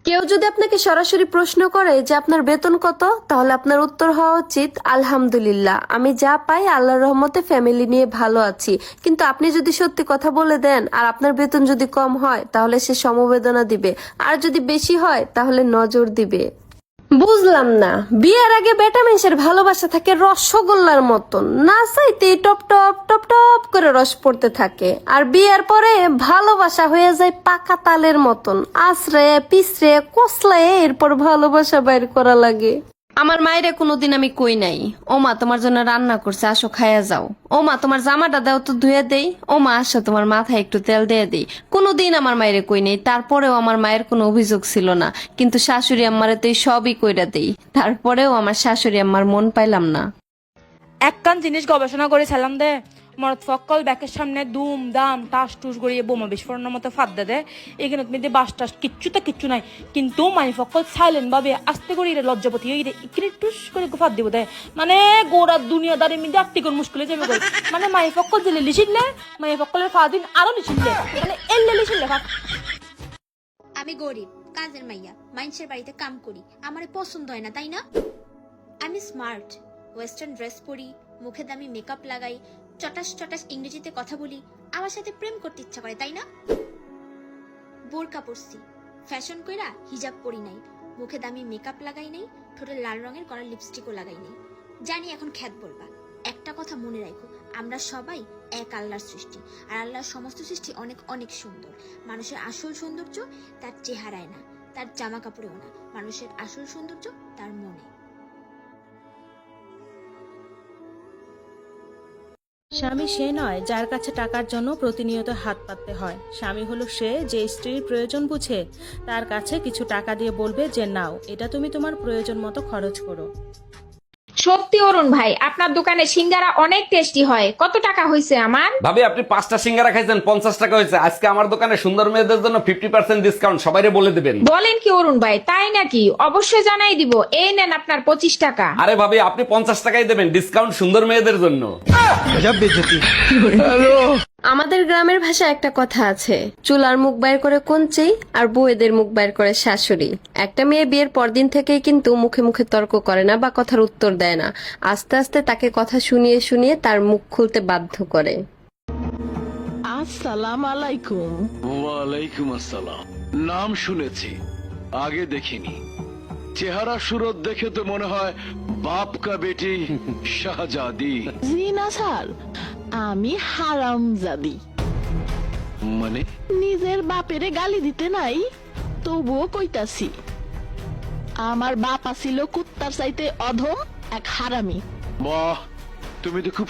কেউ যদি আপনাকে সরাসরি প্রশ্ন করে যে আপনার বেতন কত, তাহলে আপনার উত্তর হওয়া উচিত আলহামদুলিল্লাহ, আমি যা পাই আল্লাহর রহমতে ফ্যামিলি নিয়ে ভালো আছি। কিন্তু আপনি যদি সত্যি কথা বলে দেন আর আপনার বেতন যদি কম হয়, তাহলে সে সমবেদনা দিবে, আর যদি বেশি হয় তাহলে নজর দিবে। বুঝলাম না, বিয়ের আগে বেটা মানুষের ভালোবাসা থাকে রসগোল্লার মতন, না চাইতেই টপ টপ টপ টপ করে রস পড়তে থাকে, আর বিয়ের পরে ভালোবাসা হয়ে যায় পাকা তালের মতন, আশ্রে পিছরে কসলায় এরপর ভালোবাসা বাইর করা লাগে। আমার মায়েরে কোনোদিন আমি কই নাই, ও মা তোমার জন্য রান্না করছে, আসো খাইয়া যাও। ও মা তোমার জামাটা দাও তো ধুয়ে দেই। ও মা আসো তোমার মাথায় একটু তেল দিয়ে দেই। কোনোদিন আমার মায়েরে কই নেই, তারপরেও আমার মায়ের কোনো অভিযোগ ছিল না। কিন্তু শাশুড়ি আম্মারে তো এই সবই কইরা দেই, তারপরেও আমার শাশুড়ি আম্মার মন পাইলাম না। একখান জিনিস গবেষণা করে ছিলাম দে মরদ ফক্কল ব্যাকের সামনে দুম দাম টাস টুস গড়িয়ে বোমা বিস্ফোরণের মতো ফাঁদে দেয়। এখানে তুমি বাস টাস কিচ্ছু নাই, কিন্তু মাই ফক্কল সাইলেন্ট ভাবে আস্তে করে লজ্জাপতি ইকরে টুস করে ফাঁদ দিব দেয়। মানে গোড়া দুনিয়াদারি মিলে আটটিকর মুশকিলে যাবে গো। মানে মাই ফক্কল জেলে লিখিলে মাই ফক্কলের ফাদিন আরো লিখিলে, মানে এল্লে লিখিলে ফাঁক। আমি গরিব কাজের মাইয়া, মানুষের বাড়িতে কাম করি, আমারে পছন্দ হয় না তাই না? আমি স্মার্ট, ওয়েস্টার্ন ড্রেস পরি, মুখে দামি মেকআপ লাগাই, চটাস চটাস ইংরেজিতে কথা বলি, আমার সাথে প্রেম করতে ইচ্ছা করে তাই না? বোরকা পরছি, ফ্যাশন কইরা হিজাব পরি নাই, মুখে দামি মেকআপ লাগাই নাই, ঠোঁটে লাল রঙের করা লিপস্টিকও লাগাই নাই। জানি এখন খ্যাত বলবা, একটা কথা মনে রাখো, আমরা সবাই এক আল্লাহর সৃষ্টি, আর আল্লাহর সমস্ত সৃষ্টি অনেক অনেক সুন্দর। মানুষের আসল সৌন্দর্য তার চেহারায় না, তার জামা কাপড়েও না, মানুষের আসল সৌন্দর্য তার মনে। স্বামী সে নয় যার কাছে টাকার জন্য প্রতিনিয়ত হাত পাততে হয়। স্বামী হলো সে যে স্ত্রীর প্রয়োজন বুঝে তার কাছে কিছু টাকা দিয়ে বলবে যে নাও, এটা তুমি তোমার প্রয়োজন মতো খরচ করো। সত্যি অরুণ ভাই, আপনার দোকানে সিঙ্গারা অনেক টেস্টি হয়। কত টাকা হয়েছে আমার? ভাবি আপনি 5টা সিঙ্গারা খাইছেন, 50 টাকা হয়েছে। আজকে আমার দোকানে সুন্দর মেয়েদের জন্য 50% ডিসকাউন্ট, সবাইরে বলে দিবেন। বলেন কি অরুণ ভাই, তাই নাকি? অবশ্যই জানাই দিব। এই নেন আপনার 25 টাকা। আরে ভাবি আপনি 50 টাকাই দেবেন, ডিসকাউন্ট সুন্দর মেয়েদের জন্য। আমাদের গ্রামের ভাষায় একটা কথা আছে, চুলার মুখ বাইর করে কঞ্চি আর বউয়েদের মুখ বাইর করে শাশুড়ি। একটা মেয়ে বিয়ের পরদিন থেকেই কিন্তু মুখে মুখে তর্ক করে না বা কথার উত্তর দেয় না, আস্তে আস্তে তাকে কথা শুনিয়ে শুনিয়ে তার মুখ খুলতে বাধ্য করে। আসসালাম আলাইকুম। ওয়ালাইকুম আসসালাম। নাম শুনেছি, আগে দেখিনি। চেহারা সুরত দেখে তো মনে হয় বাপ কা বেটি শাহজাদি। জি না স্যার, আমি হারামজাদি। মানে? নিজের বাপেরে গালি দিতে নাই, তবুও কইতাছি, আমার বাপ আছিল কুত্তার চাইতে অধম এক হারামি। বাহ, তুমি তো খুব